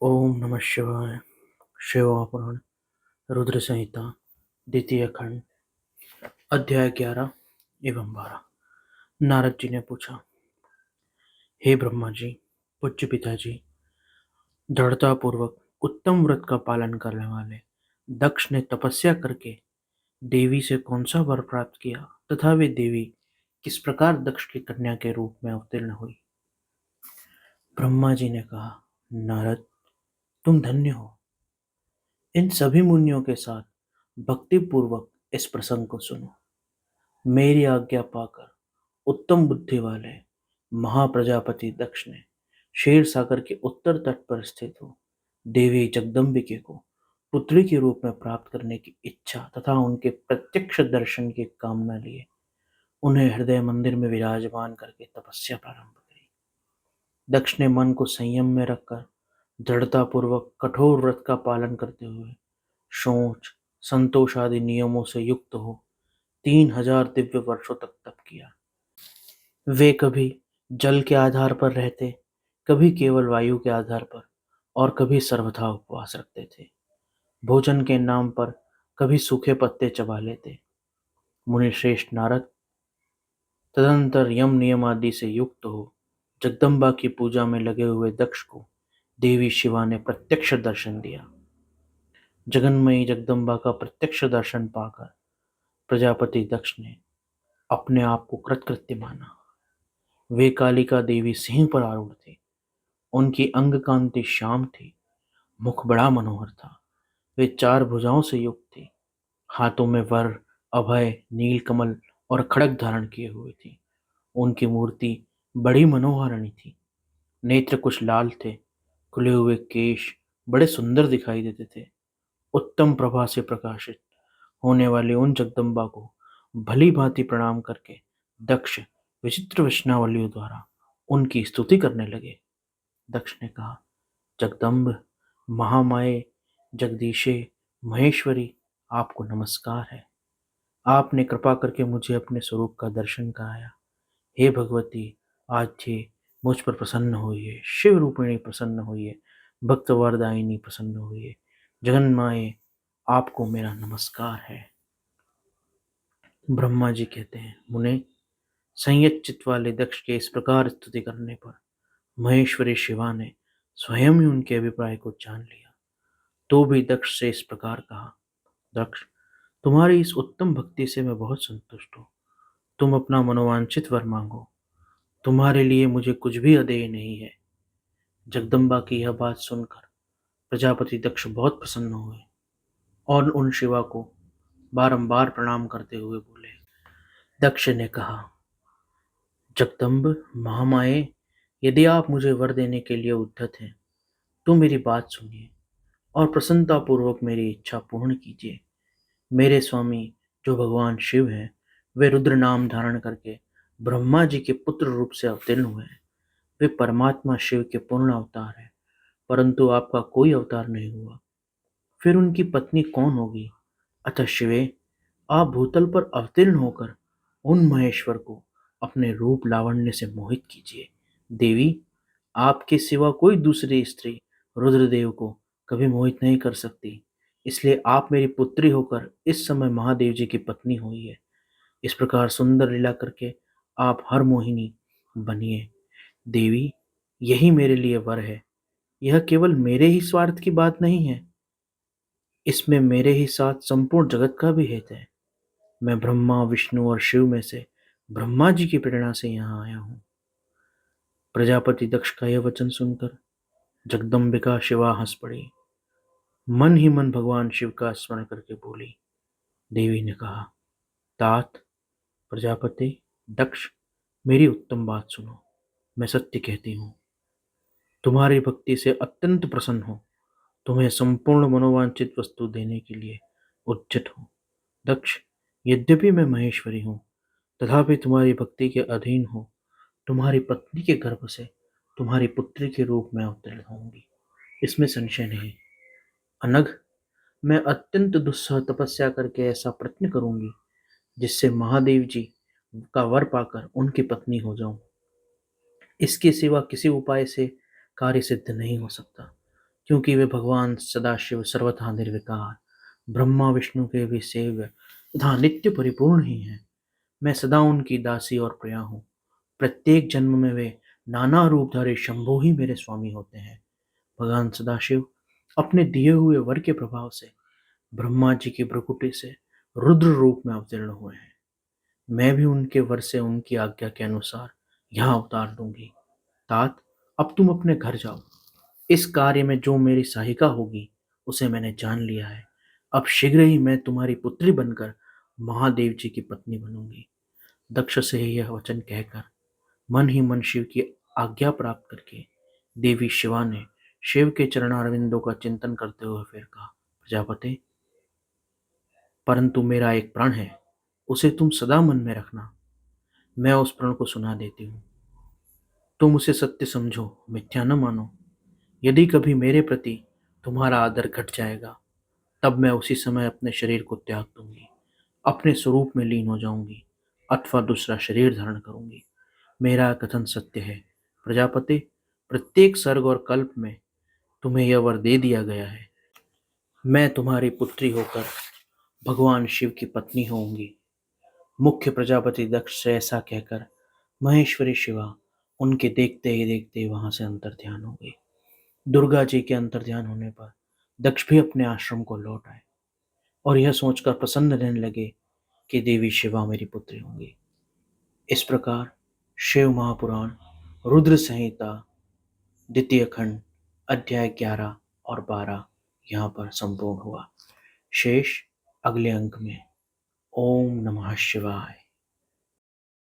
ओम नमः शिवाय। शिव पुराण रुद्र संहिता द्वितीय खंड अध्याय 11 एवं 12। नारद जी ने पूछा, हे ब्रह्मा जी, पूज्य पिताजी, दृढ़ता पूर्वक उत्तम व्रत का पालन करने वाले दक्ष ने तपस्या करके देवी से कौन सा वर प्राप्त किया तथा वे देवी किस प्रकार दक्ष की कन्या के रूप में अवतीर्ण हुई। ब्रह्मा जी ने कहा, नारद, तुम धन्य हो। इन सभी मुनियों के साथ भक्ति पूर्वक इस प्रसंग को सुनो। मेरी आज्ञा पाकर उत्तम बुद्धि वाले महाप्रजापति दक्ष ने क्षीर सागर के उत्तर तट पर स्थित हो देवी जगदम्बिके को पुत्री के रूप में प्राप्त करने की इच्छा तथा उनके प्रत्यक्ष दर्शन की कामना लिए उन्हें हृदय मंदिर में विराजमान करके तपस्या प्रारंभ करी। दक्ष ने मन को संयम में रखकर दृढ़ता पूर्वक कठोर व्रत का पालन करते हुए शौच संतोष आदि नियमों से युक्त हो 3000 दिव्य वर्षों तक तप किया। वे कभी जल के आधार पर रहते, कभी केवल वायु के आधार पर और कभी सर्वथा उपवास रखते थे। भोजन के नाम पर कभी सूखे पत्ते चबा लेते। मुनिश्रेष्ठ नारद तदंतर यम नियम आदि से युक्त हो जगदम्बा की पूजा में लगे हुए दक्ष को देवी शिवा ने प्रत्यक्ष दर्शन दिया। जगन्मयी जगदम्बा का प्रत्यक्ष दर्शन पाकर प्रजापति दक्ष ने अपने आप को कृतकृत्य माना। वे कालिका देवी सिंह पर आरूढ़ थे। उनकी अंग कांति श्याम थी, मुख बड़ा मनोहर था। वे 4 भुजाओं से युक्त थी, हाथों में वर, अभय, नीलकमल और खड्ग धारण किए हुए थी। उनकी मूर्ति बड़ी मनोहारिणी थी। नेत्र कुछ लाल थे, खुले हुए केश बड़े सुंदर दिखाई देते थे। उत्तम प्रभा से प्रकाशित होने वाली उन जगदम्बा को भली भांति प्रणाम करके दक्ष विचित्र वचनावलियों द्वारा उनकी स्तुति करने लगे। दक्ष ने कहा, जगदम्ब, महामाये, जगदीशे, महेश्वरी, आपको नमस्कार है। आपने कृपा करके मुझे अपने स्वरूप का दर्शन कराया। हे भगवती, आज ये मुझ पर प्रसन्न होइए। शिव रूपिणी प्रसन्न होइए। भक्त वरदायिनी प्रसन्न होइए। जगन्माये, आपको मेरा नमस्कार है। ब्रह्मा जी कहते हैं, मुने, संयत चित्त वाले दक्ष के इस प्रकार स्तुति करने पर महेश्वरी शिवा ने स्वयं ही उनके अभिप्राय को जान लिया। तो भी दक्ष से इस प्रकार कहा, दक्ष, तुम्हारी इस उत्तम भक्ति से मैं बहुत संतुष्ट हूँ। तुम अपना मनोवांछित वर मांगो। तुम्हारे लिए मुझे कुछ भी अदेय नहीं है। जगदम्बा की यह बात सुनकर प्रजापति दक्ष बहुत प्रसन्न हुए और उन शिवा को बारंबार प्रणाम करते हुए बोले। दक्ष ने कहा, जगदम्ब, महामाये, यदि आप मुझे वर देने के लिए उद्धत हैं तो मेरी बात सुनिए और प्रसन्नतापूर्वक मेरी इच्छा पूर्ण कीजिए। मेरे स्वामी जो भगवान शिव हैं, वे रुद्र नाम धारण करके ब्रह्मा जी के पुत्र रूप से अवतीर्ण हुए हैं। वे परमात्मा शिव के पूर्ण अवतार हैं, परंतु आपका कोई अवतार नहीं हुआ। फिर उनकी पत्नी कौन होगी? अतः शिवे, आप भूतल पर अवतीर्ण होकर उन महेश्वर को अपने रूप लावण्य से मोहित कीजिए। देवी, आपके सिवा कोई दूसरी स्त्री रुद्रदेव को कभी मोहित नहीं कर सकती। इसलिए आप मेरी पुत्री होकर इस समय महादेव जी की पत्नी हुई है। इस प्रकार सुंदर लीला करके आप हर मोहिनी बनिए। देवी, यही मेरे लिए वर है। यह केवल मेरे ही स्वार्थ की बात नहीं है, इसमें मेरे ही साथ संपूर्ण जगत का भी हित है। मैं ब्रह्मा, विष्णु और शिव में से ब्रह्मा जी की प्रेरणा से यहाँ आया हूँ। प्रजापति दक्ष का यह वचन सुनकर जगदम्बिका शिवा हंस पड़ी। मन ही मन भगवान शिव का स्मरण करके बोली। देवी ने कहा, तात, प्रजापति दक्ष, मेरी उत्तम बात सुनो। मैं सत्य कहती हूँ, तुम्हारी भक्ति से अत्यंत प्रसन्न हूँ। तुम्हें संपूर्ण मनोवांछित वस्तु देने के लिए उद्यत हूँ। दक्ष, यद्यपि मैं महेश्वरी हूँ, तथापि तुम्हारी भक्ति के अधीन हो तुम्हारी पत्नी के गर्भ से तुम्हारी पुत्री के रूप में अवतीर्ण होंगी, इसमें संशय नहीं। अनघ, मैं अत्यंत दुस्सह तपस्या करके ऐसा प्रयत्न करूंगी जिससे महादेव जी का वर पाकर उनकी पत्नी हो जाऊं। इसके सिवा किसी उपाय से कार्य सिद्ध नहीं हो सकता। क्योंकि वे भगवान सदाशिव सर्वथा निर्विकार, ब्रह्मा विष्णु के भी सेव्य तथा नित्य परिपूर्ण ही हैं। मैं सदा उनकी दासी और प्रिया हूँ। प्रत्येक जन्म में वे नाना रूपधारी शंभु ही मेरे स्वामी होते हैं। भगवान सदाशिव अपने दिए हुए वर के प्रभाव से ब्रह्मा जी की भ्रुकुटी से रुद्र रूप में अवतीर्ण हुए हैं। मैं भी उनके वर से उनकी आज्ञा के अनुसार यहाँ अवतार दूंगी। तात, अब तुम अपने घर जाओ। इस कार्य में जो मेरी सहायिका होगी उसे मैंने जान लिया है। अब शीघ्र ही मैं तुम्हारी पुत्री बनकर महादेव जी की पत्नी बनूंगी। दक्ष से ही यह वचन कहकर मन ही मन शिव की आज्ञा प्राप्त करके देवी शिवा ने शिव के चरणारविंदों का चिंतन करते हुए फिर कहा, प्रजापति, परंतु मेरा एक प्रण है, उसे तुम सदा मन में रखना। मैं उस प्रण को सुना देती हूँ, तुम उसे सत्य समझो, मिथ्या न मानो। यदि कभी मेरे प्रति तुम्हारा आदर घट जाएगा, तब मैं उसी समय अपने शरीर को त्याग दूंगी, अपने स्वरूप में लीन हो जाऊंगी अथवा दूसरा शरीर धारण करूंगी। मेरा कथन सत्य है प्रजापति। प्रत्येक सर्ग और कल्प में तुम्हें यह वर दे दिया गया है। मैं तुम्हारी पुत्री होकर भगवान शिव की पत्नी होंगी। मुख्य प्रजापति दक्ष से ऐसा कहकर महेश्वरी शिवा उनके देखते ही देखते वहां से अंतर्ध्यान हो गई। दुर्गा जी के अंतर्ध्यान होने पर दक्ष भी अपने आश्रम को लौट आए और यह सोचकर प्रसन्न रहने लगे कि देवी शिवा मेरी पुत्री होंगी। इस प्रकार शिव महापुराण रुद्र संहिता द्वितीय खंड अध्याय 11 और 12 यहाँ पर संपूर्ण हुआ। शेष अगले अंक में। ओम नमः शिवाय।